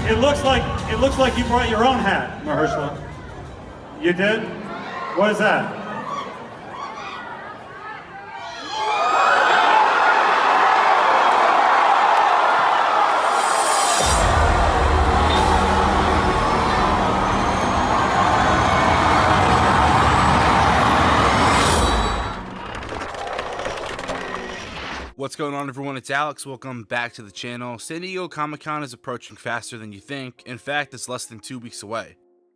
It looks like you brought your own hat, Mahershala. You did? What is that? What's going on, everyone? It's Alex. Welcome back to the channel. San Diego Comic-Con is approaching faster than you think. In fact, it's less than 2 weeks away.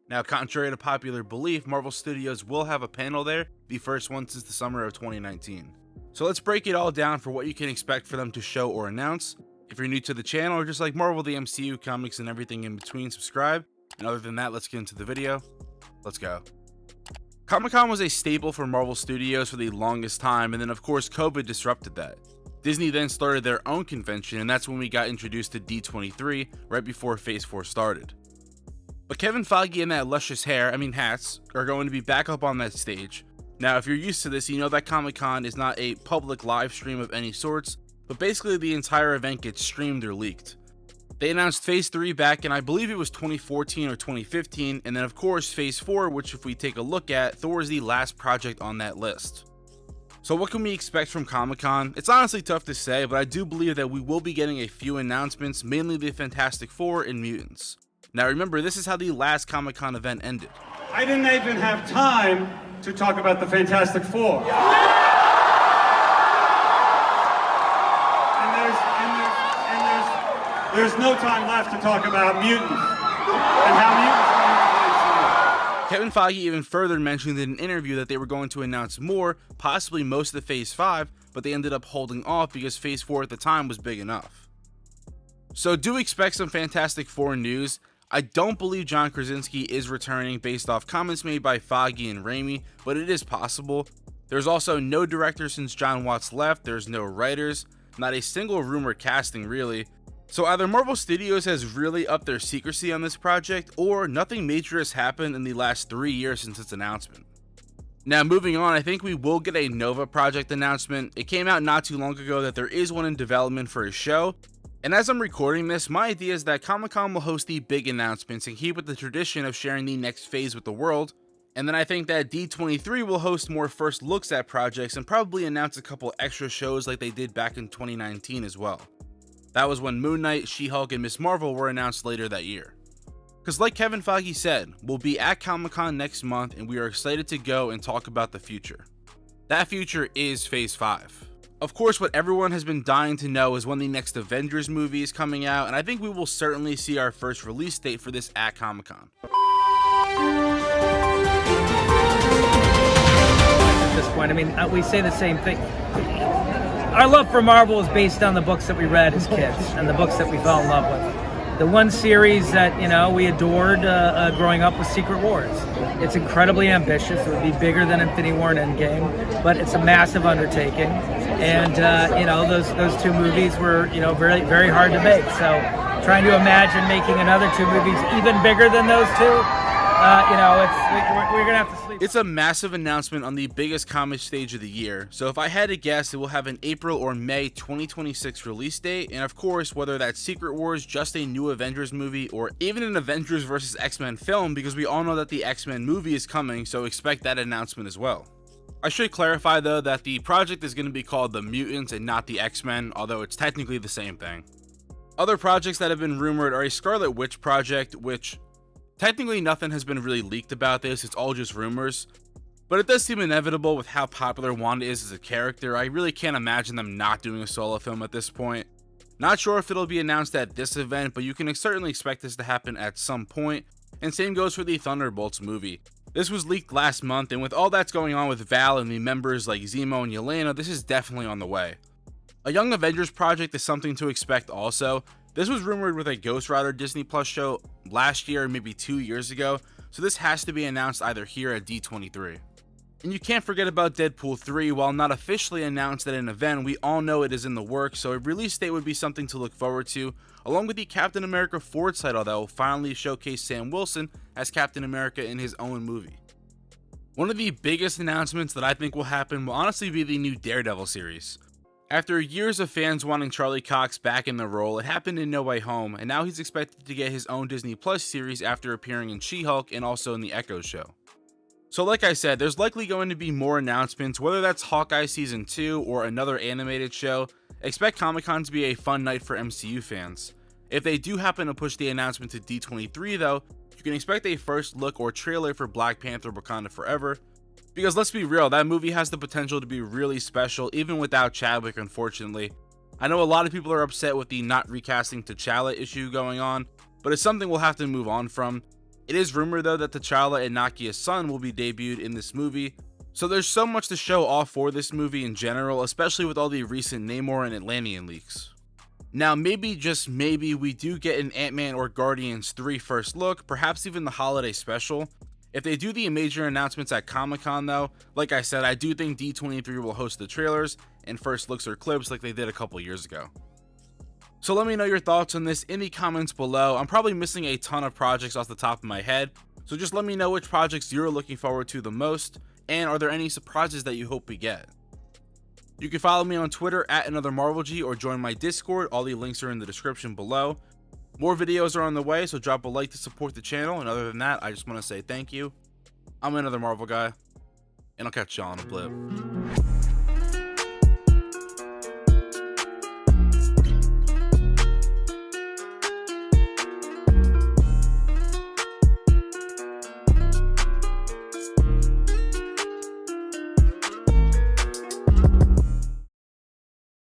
Now, contrary to popular belief, Marvel Studios will have a panel there, the first one since the summer of 2019. So let's break it all down for what you can expect for them to show or announce. If you're new to the channel or just like Marvel, the MCU, comics, and everything in between, subscribe. And other than that, let's get into the video. Let's go. Comic-Con was a staple for Marvel Studios for the longest time, and then of course COVID disrupted that. Disney then started their own convention, and that's when we got introduced to D23 right before Phase 4 started. But Kevin Feige and that luscious hats, are going to be back up on that stage. Now, if you're used to this, you know that Comic-Con is not a public live stream of any sorts, but basically the entire event gets streamed or leaked. They announced Phase 3 back in, I believe it was 2014 or 2015, and then of course Phase 4, which if we take a look at, Thor is the last project on that list. So what can we expect from Comic-Con? It's honestly tough to say, but I do believe that we will be getting a few announcements, mainly the Fantastic Four and Mutants. Now remember, this is how the last Comic-Con event ended. I didn't even have time to talk about the Fantastic Four. And there's no time left to talk about mutants and how mutants. Kevin Feige even further mentioned in an interview that they were going to announce more, possibly most of the Phase 5, but they ended up holding off because Phase 4 at the time was big enough. So do expect some Fantastic Four news. I don't believe John Krasinski is returning based off comments made by Feige and Raimi, but it is possible. There's also no director since John Watts left, there's no writers, not a single rumor casting really. So either Marvel Studios has really upped their secrecy on this project, or nothing major has happened in the last 3 years since its announcement. Now moving on, I think we will get a Nova project announcement. It came out not too long ago that there is one in development for a show, and as I'm recording this, my idea is that Comic-Con will host the big announcements and keep with the tradition of sharing the next phase with the world, and then I think that D23 will host more first looks at projects and probably announce a couple extra shows like they did back in 2019 as well. That was when Moon Knight, She-Hulk, and Ms. Marvel were announced later that year. Because like Kevin Feige said, we'll be at Comic-Con next month and we are excited to go and talk about the future. That future is Phase 5. Of course, what everyone has been dying to know is when the next Avengers movie is coming out, and I think we will certainly see our first release date for this at Comic-Con. At this point, I mean, we say the same thing. Our love for Marvel is based on the books that we read as kids and the books that we fell in love with. The one series that, we adored growing up was Secret Wars. It's incredibly ambitious. It would be bigger than Infinity War and Endgame, but it's a massive undertaking. And, those two movies were, very, very hard to make. So trying to imagine making another two movies even bigger than those two, we're going to have to sleep. It's a massive announcement on the biggest comic stage of the year, so if I had to guess, it will have an April or May 2026 release date, and of course, whether that's Secret Wars, just a new Avengers movie, or even an Avengers vs. X-Men film, because we all know that the X-Men movie is coming, so expect that announcement as well. I should clarify though that the project is going to be called the Mutants and not the X-Men, although it's technically the same thing. Other projects that have been rumored are a Scarlet Witch project, which technically nothing has been really leaked about this, it's all just rumors, but it does seem inevitable with how popular Wanda is as a character. I really can't imagine them not doing a solo film at this point. Not sure if it'll be announced at this event, but you can certainly expect this to happen at some point, and same goes for the Thunderbolts movie. This was leaked last month, and with all that's going on with Val and the members like Zemo and Yelena, this is definitely on the way. A Young Avengers project is something to expect also. This was rumored with a Ghost Rider Disney Plus show last year, maybe 2 years ago, so this has to be announced either here at D23. And you can't forget about Deadpool 3. While not officially announced at an event, we all know it is in the works, so a release date would be something to look forward to, along with the Captain America 4 title that will finally showcase Sam Wilson as Captain America in his own movie. One of the biggest announcements that I think will happen will honestly be the new Daredevil series. After years of fans wanting Charlie Cox back in the role, it happened in No Way Home, and now he's expected to get his own Disney Plus series after appearing in She-Hulk and also in the Echo show. So like I said, there's likely going to be more announcements, whether that's Hawkeye Season 2 or another animated show. Expect Comic-Con to be a fun night for MCU fans. If they do happen to push the announcement to D23 though, you can expect a first look or trailer for Black Panther Wakanda Forever. Because let's be real, that movie has the potential to be really special even without Chadwick, unfortunately. I know a lot of people are upset with the not recasting T'Challa issue going on, but it's something we'll have to move on from. It is rumored though that T'Challa and Nakia's son will be debuted in this movie, so there's so much to show off for this movie in general, especially with all the recent Namor and Atlantean leaks. Now maybe, just maybe, we do get an Ant-Man or Guardians 3 first look, perhaps even the holiday special. If they do the major announcements at Comic-Con though, like I said, I do think D23 will host the trailers and first looks or clips like they did a couple years ago. So let me know your thoughts on this in the comments below. I'm probably missing a ton of projects off the top of my head, so just let me know which projects you're looking forward to the most, and are there any surprises that you hope we get. You can follow me on Twitter at AnotherMarvelG or join my Discord, all the links are in the description below. More videos are on the way, so drop a like to support the channel, and other than that, I just want to say thank you. I'm Another Marvel Guy, and I'll catch y'all on a blip.